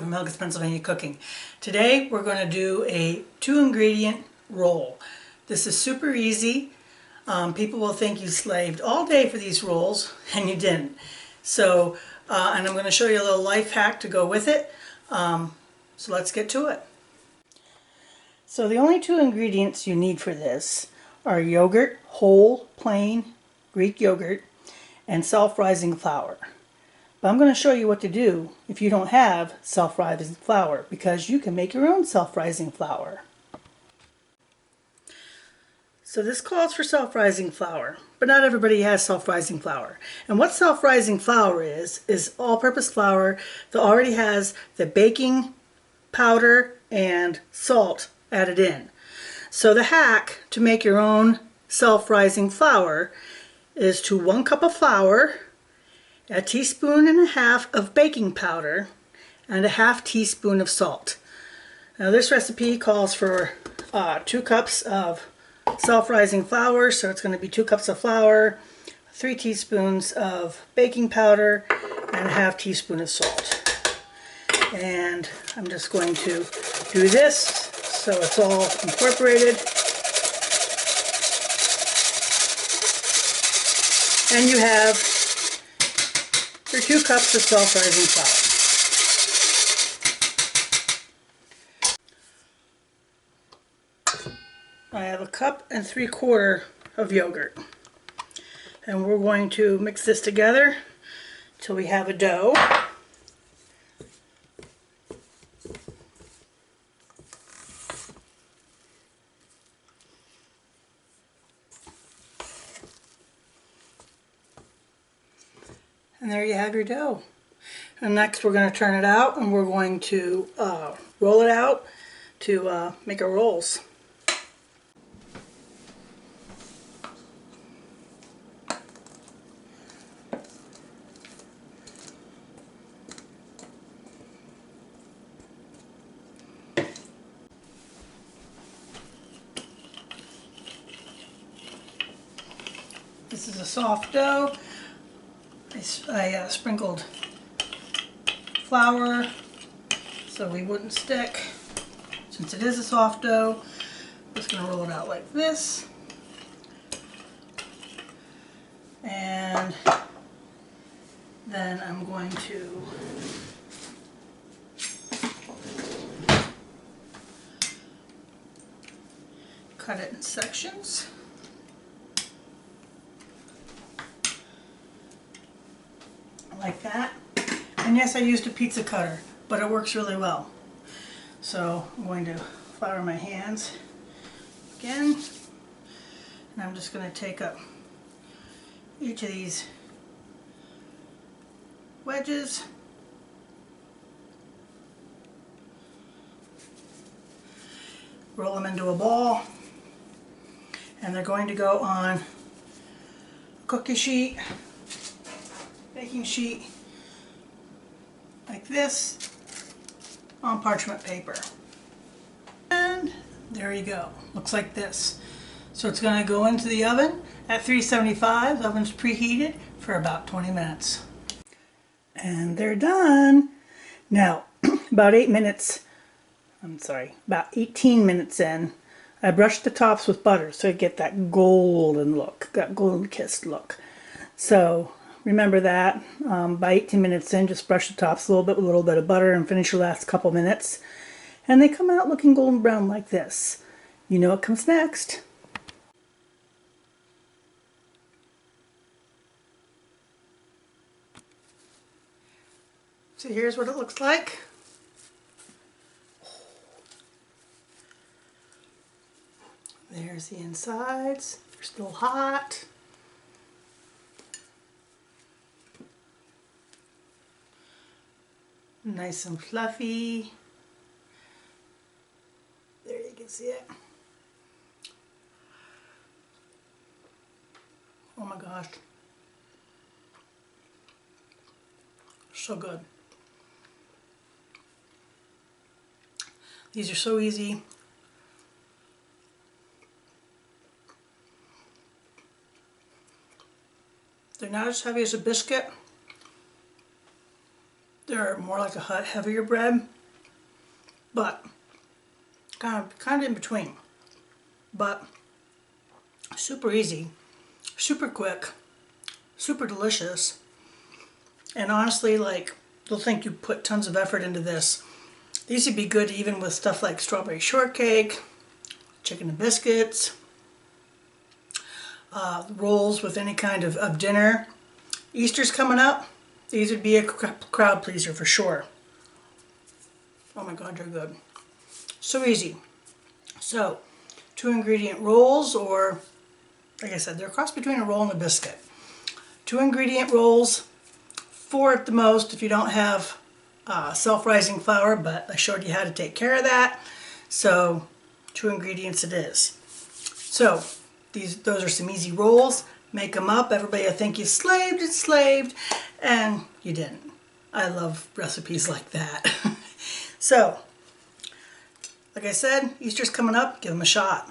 from Helga's Pennsylvania Cooking. Today we're going to do a 2-ingredient roll. This is super easy. People will think you slaved all day for these rolls, and you didn't. So, and I'm going to show you a little life hack to go with it. So let's get to it. So the only 2 ingredients you need for this are yogurt, whole, plain Greek yogurt, and self-rising flour. But I'm going to show you what to do if you don't have self-rising flour, because you can make your own self-rising flour. So this calls for self-rising flour, but not everybody has self-rising flour. And what self-rising flour is all-purpose flour that already has the baking powder and salt added in. So the hack to make your own self-rising flour is to 1 cup of flour, a 1.5 teaspoons of baking powder, and a 1/2 teaspoon of salt. Now this recipe calls for 2 cups of self-rising flour, so it's going to be 2 cups of flour, 3 teaspoons of baking powder, and a 1/2 teaspoon of salt. And I'm just going to do this so it's all incorporated. And you have your 2 cups of self-rising flour. I have 1 3/4 cups of yogurt. And we're going to mix this together till we have a dough. And there you have your dough. And next we're going to turn it out and we're going to roll it out to make our rolls. This is a soft dough. I sprinkled flour so we wouldn't stick. Since it is a soft dough, I'm just going to roll it out like this. And then I'm going to cut it in sections. Like that. And yes, I used a pizza cutter, but it works really well. So I'm going to flour my hands again, and I'm just going to take up each of these wedges, roll them into a ball, and they're going to go on a cookie sheet, baking sheet, like this, on parchment paper. And there you go. Looks like this. So it's going to go into the oven at 375. The oven's preheated for about 20 minutes. And they're done. Now, about 18 minutes in, I brushed the tops with butter so I get that golden look, that golden kissed look. So remember that. By 18 minutes in, just brush the tops a little bit with a little bit of butter and finish your last couple minutes. And they come out looking golden brown like this. You know what comes next. So here's what it looks like. There's the insides. They're still hot. Nice and fluffy. There you can see it. Oh my gosh. So good. These are so easy. They're not as heavy as a biscuit. They're more like a heavier bread, but kind of in between. But super easy, super quick, super delicious, and honestly, like, you'll think you put tons of effort into this. These would be good even with stuff like strawberry shortcake, chicken and biscuits, rolls with any kind of dinner. Easter's coming up. These would be a crowd pleaser for sure. Oh my God, they're good. So easy. So, 2 ingredient rolls, or like I said, they're a cross between a roll and a biscuit. 2 ingredient rolls, 4 at the most if you don't have self-rising flour, but I showed you how to take care of that. So 2 ingredients it is. So those are some easy rolls. Make them up. Everybody will think you slaved, and you didn't. I love recipes like that. So, like I said, Easter's coming up. Give them a shot.